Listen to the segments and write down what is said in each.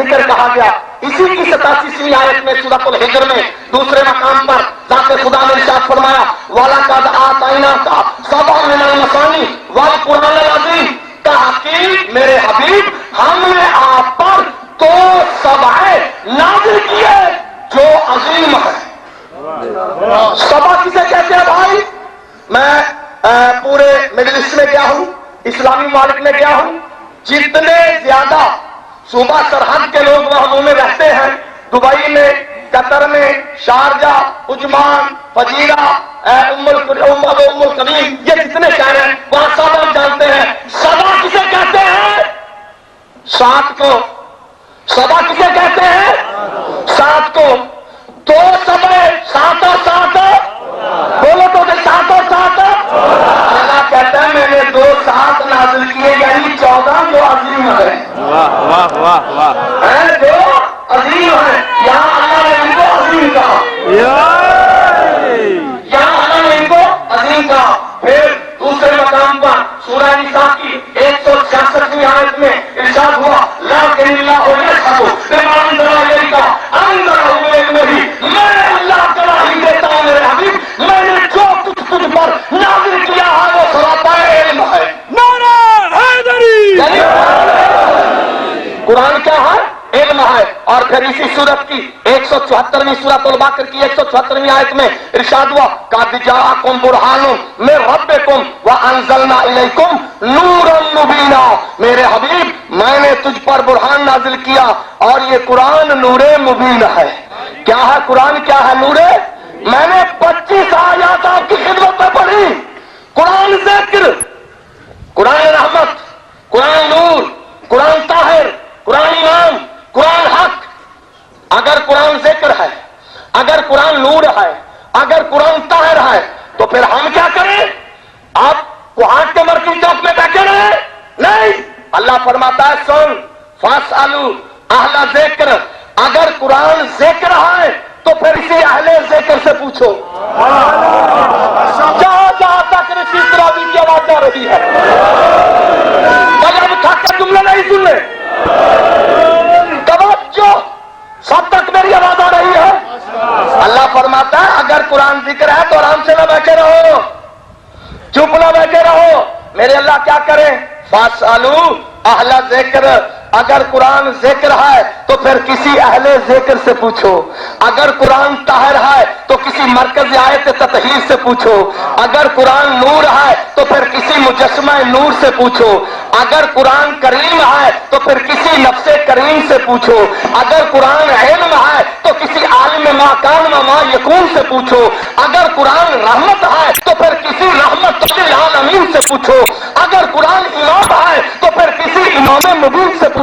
ذکر کہا گیا. اسی کی 87ویں آیت میں سورۃ الحجر میں دوسرے مقام پر ذات خدا نے ارشاد فرمایا وَلَقَدْ آتَيْنَاكَ سَبْعًا مِنَ الْمَثَانِي وَالْقُرْآنِ الْعَظِيمِ. تحقیق میرے حبیب ہم نے آپ پر تو سبع نازل کیے جو عظیم ہے. سبع کسے کہتے ہیں بھائی؟ میں پورے مڈل ایسٹ میں گیا ہوں, اسلامی ممالک میں گیا ہوں. جتنے زیادہ صوبہ سرحد کے لوگ وہاں میں رہتے ہیں, دبئی میں, قطر میں, شارجہ, عجمان, فجیرہ, ام القلیم, یہ جتنے شہر ہیں وہاں سب آپ جانتے ہیں. سبا کسے کہتے ہیں؟ سات کو. سبا کسے کہتے ہیں؟ سات کو. دو سبے سات اور سات بولو تو سات اور سات. اللہ کہتا ہے میں نے 2 سات نازل کیے یعنی 14 جو عظیم ہے. واہ واہ واہ. جو عظیم ہے یہاں اللہ نے ان کو عظیم کہا. یہاں اللہ نے ان کو عظیم کہا. پھر دوسرے مقام پر سورہ نساء کی 166ویں آیت میں ارشاد ہوا لیکن اللہ یشهد بما انزل الیک انزلہ علمہ. میں اللہ گواہی دیتا ہوں میرے حبیب میں نے جو کچھ تجھ پر نازل کیا ہے وہ سراپا علم ہے. نعرہ حیدری. قرآن کیا ہے؟ علم ہے. اور پھر اسی سورت کی 174ویں سورۃ البقرہ کی 174ویں آیت میں ارشاد ہوا قد جاءکم برہان من ربکم وانزلنا الیکم نورا مبینا. میرے حبیب میں نے تجھ پر برہان نازل کیا اور یہ قرآن نور مبین ہے. کیا ہے قرآن؟ کیا ہے نور؟ میں نے 25 آیات آپ کی خدمت میں پڑھی. قرآن ذکر, قرآن رحمت, قرآن نور, قرآن طاہر, قرآن ایمان, قرآن حق. اگر قرآن ذکر ہے, اگر قرآن نور ہے, اگر قرآن طاہر ہے تو پھر ہم کیا کریں؟ آپ وہاں کے مرکزی چوک میں بیٹھے رہے؟ نہیں. اللہ فرماتا ہے سن فاسألوا اہل ذکر. اگر قرآن ذکر ہے تو پھر اسی اہل ذکر سے پوچھو. جہاں جہاں تک رشید رابی کی آواز آ رہی ہے اگر اٹھا کر جملے نہیں سن لے توجہ, سب تک میری آواز آ رہی ہے. اللہ فرماتا ہے اگر قرآن ذکر ہے تو آرام سے نہ بیٹھے رہو, چپ نہ بیٹھے رہو. میرے اللہ کیا کریں؟ فاسألوا اہل ذکر. اگر قرآن ذکر ہے تو پھر کسی اہل ذکر سے پوچھو. اگر قرآن طاہر ہے تو کسی مرکز آیت تطہیر سے پوچھو. اگر قرآن نور ہے تو پھر کسی مجسمہ نور سے پوچھو. اگر قرآن کریم ہے تو پھر کسی نفس کریم سے پوچھو. اگر قرآن علم ہے تو کسی عالم ما کان و ما یکون سے پوچھو. اگر قرآن رحمت ہے تو پھر کسی رحمت للعالمین سے پوچھو. اگر قرآن امام ہے تو پھر کسی امام مبین سے پوچھو.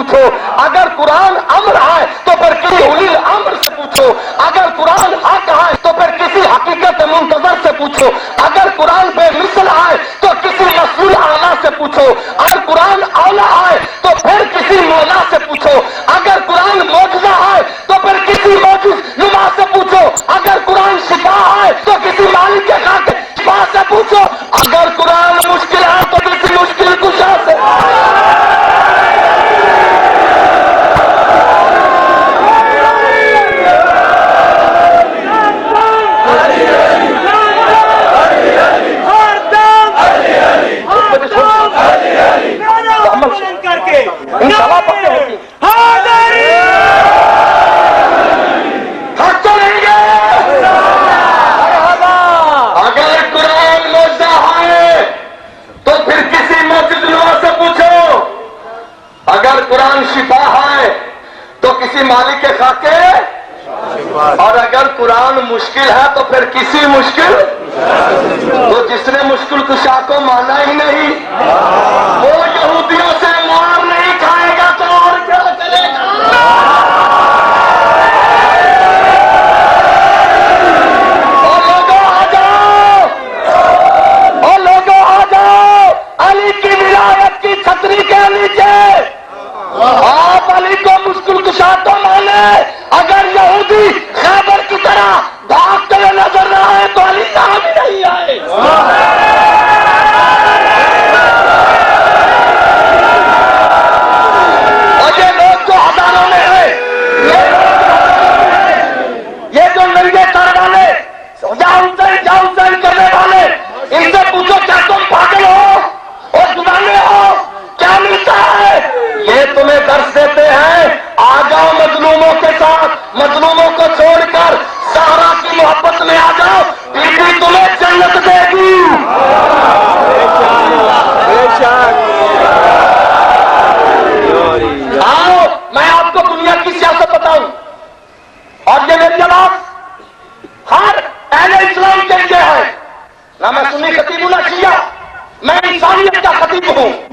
اگر قرآن امر ہے تو پھر کسی اولی الامر سے پوچھو. اگر قرآن حق ہے تو پھر کسی حقیقت منتظر سے پوچھو. اگر قرآن بے مثل ہے تو کسی رسول اعلیٰ سے پوچھو. اگر قرآن اولا ہے تو پھر کسی مولا سے پوچھو. اگر قرآن معجزہ ہے تو پھر کسی معجز نما سے پوچھو. اگر قرآن شفا ہے تو کسی مالک کے خاطر شفا سے پوچھو. اگر قرآن مشکل ہے تو کسی مشکل کشا سے. قرآن شفا ہے تو کسی مالک کے خاکے. اور اگر قرآن مشکل ہے تو پھر کسی مشکل. تو جس نے مشکل کشا کو مانا ہی نہیں وہ یہودیوں سے مار نہیں کھائے گا تو اور کیا چلے گا. اور لوگوں آ جاؤ, اور لوگوں آ جاؤ علی کی ولایت کی چھتری کے نیچے. آپ علی کو مشکل کشا تو مانے. اگر یہودی خیبر کی طرح بھاگتے ہوئے نظر نہ آئے تو علی یہاں بھی نہیں آئے. اور یہ لوگ جو ہزاروں میں ہیں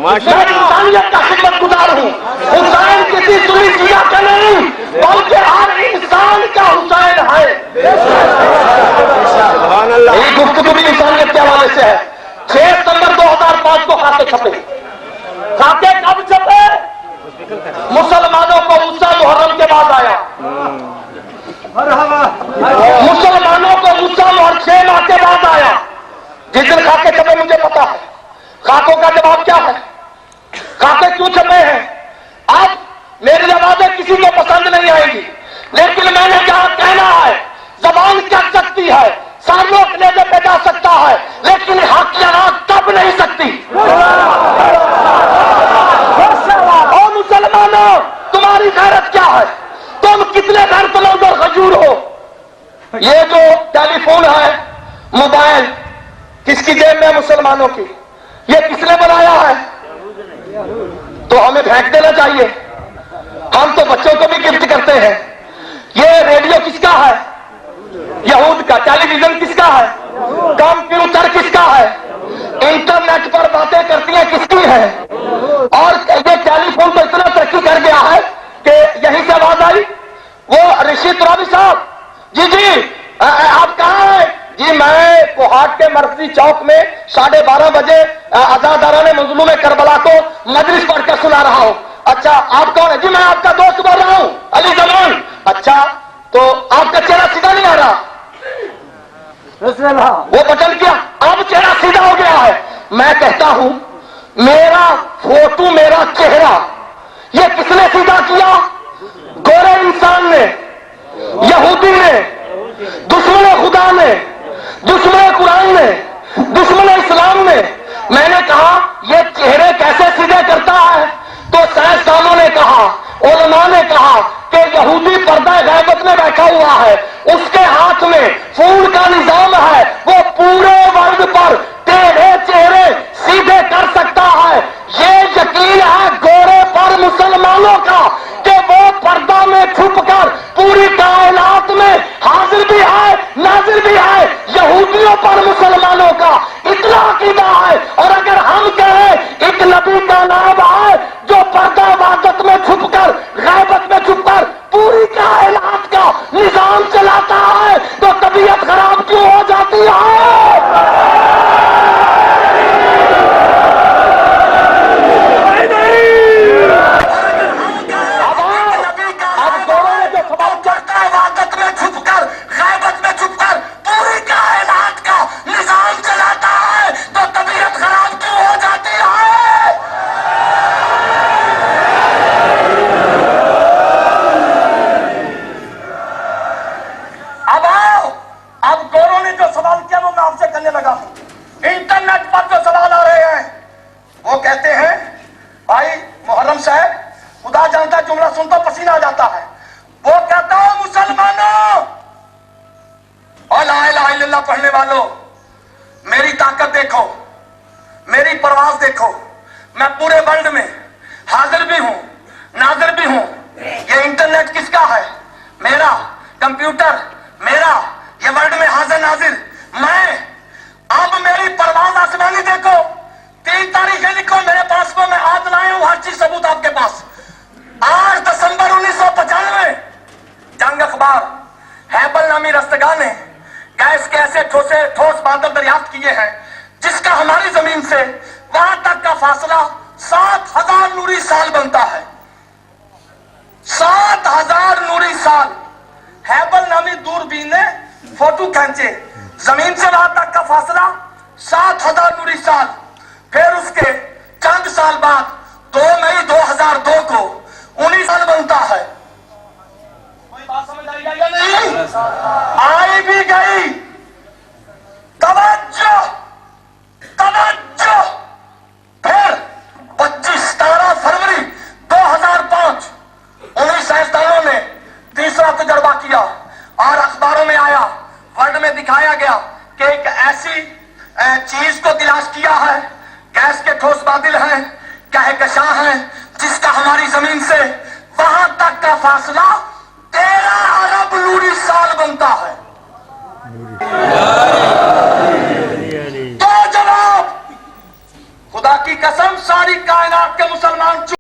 میں انسانیت کا خدمت گزار ہوں. حسین کسی سنی شیعہ کا نہیں بلکہ ہر انسان کا حسین ہے. یہ گفتگو بھی انسانیت کے حوالے سے ہے. 6 ستمبر 2005 کو خاکے چھپے. خاکے کب چھپے؟ مسلمانوں کو غصہ محرم کے بعد آیا. مسلمانوں کو غصہ محرم 6 ماہ کے بعد آیا. جس دن خاکے چھپے مجھے پتا ہے. خاکوں کا جواب کیا ہے؟ خاکے کیوں چھپے ہیں؟ اب میری آوازیں کسی کو پسند نہیں آئیں گی، لیکن میں نے جہاں کہنا ہے زبان کر سکتی ہے، سامنے کلیجے پہ جا سکتا ہے، لیکن حق کی آواز کب نہیں سکتی. اور مسلمانوں تمہاری غیرت کیا ہے؟ تم کتنے گھر تلوز اور غیور ہو؟ یہ جو ٹیلی فون ہے، موبائل، کس کی جیب میں ہے؟ مسلمانوں کی. یہ کس نے بنایا ہے؟ تو ہمیں پھینک دینا چاہیے. ہم تو بچوں کو بھی گفٹ کرتے ہیں. یہ ریڈیو کس کا ہے؟ یہود کا. ٹیلی ویژن کس کا ہے؟ کمپیوٹر کس کا ہے؟ انٹرنیٹ پر باتیں کرتی ہیں کس کی ہے؟ اور یہ ٹیلی فون تو اتنا ترقی کر گیا ہے کہ یہیں سے آواز آئی. وہ رشید ترابی صاحب، جی آپ کہاں ہیں؟ جی میں کوہاٹ کے مرکزی چوک میں 12:30 بجے عزاداران مظلوم کربلا کو مجلس پڑھ کر سنا رہا ہوں. اچھا آپ کون ہیں؟ جی میں آپ کا دوست بول رہا ہوں علی زمان. اچھا تو آپ کا چہرہ سیدھا نہیں آ رہا؟ وہ بٹن کیا اب چہرہ سیدھا ہو گیا ہے. میں کہتا ہوں میرا فوٹو، میرا چہرہ یہ کس نے سیدھا کیا؟ گورے انسان نے، یہودی نے، دشمن خدا نے، دشمن قرآن نے، دشمن اسلام نے. میں نے کہا یہ چہرے کیسے سیدھے کرتا ہے؟ تو سائنسدانوں نے کہا، علماء نے کہا کہ یہودی پردہ غیبت میں بیٹھا ہوا ہے، اس کے ہاتھ میں فون کا نظام ہے، وہ پورے ورلڈ پر ٹیڑھے چہرے سیدھے کر سکتا ہے. یہ یقین ہے گورے پر مسلمانوں کا کہ وہ پردہ میں چھپ کر پوری کائنات میں حاضر بھی ہے، ناظر بھی ہے. یہودیوں پر مسلمانوں کا اتنا عقیدہ ہے. اور اگر ہم کہیں ایک نبی کا نام ہے جو پردہ عبادت میں چھپ کر، غیبت میں چھپ کر پوری کائنات کا نظام چلاتا ہے، تو طبیعت خراب کیوں ہو جاتی ہے؟ انٹرنیٹ پر جو سوال آ رہے ہیں وہ کہتے ہیں بھائی محرم صاحب خدا جانتا جملہ سن تو پسینہ آ جاتا ہے. وہ کہتا ہے مسلمانوں اور لا الہ الا اللہ پڑھنے والوں، میری طاقت دیکھو، میری پرواز دیکھو. میں پورے ورلڈ میں حاضر بھی ہوں، ناظر بھی ہوں. یہ انٹرنیٹ کس کا ہے؟ میرا. کمپیوٹر میرا. یہ ورلڈ میں حاضر ناظر میں. اب میری پرواز آسمانی دیکھو. 3 تاریخیں لکھو میرے پاس کو، میں آج لایا ہوں ہر چیز ثبوت آپ کے پاس. 8 دسمبر 1995 جنگ اخبار ہیبل نامی رستگاہ نے گیس کے ایسے ٹھوس بادل دریافت کیے ہیں جس کا ہماری زمین سے وہاں تک کا فاصلہ 7000 نوری سال بنتا ہے. 7000 نوری سال. ہیبل نامی دوربین نے فوٹو کھینچے، زمین سے وہاں تک کا فاصلہ 7000 نوری سال. پھر اس کے چند سال بعد 2 مئی 2002 کو 19 سال بنتا ہے. کوئی بات سمجھ آئی یا نہیں؟ آئی بھی گئی. توجہ توجہ. پھر 17 فروری 2005 انہیں سائنسدانوں نے تیسرا تجربہ کیا اور اخباروں میں آیا، ورلڈ میں دکھایا گیا کہ ایک ایسی چیز کو تلاش کیا ہے، گیس کے ٹھوس بادل ہیں، کہکشاں ہیں، جس کا ہماری زمین سے وہاں تک کا فاصلہ 13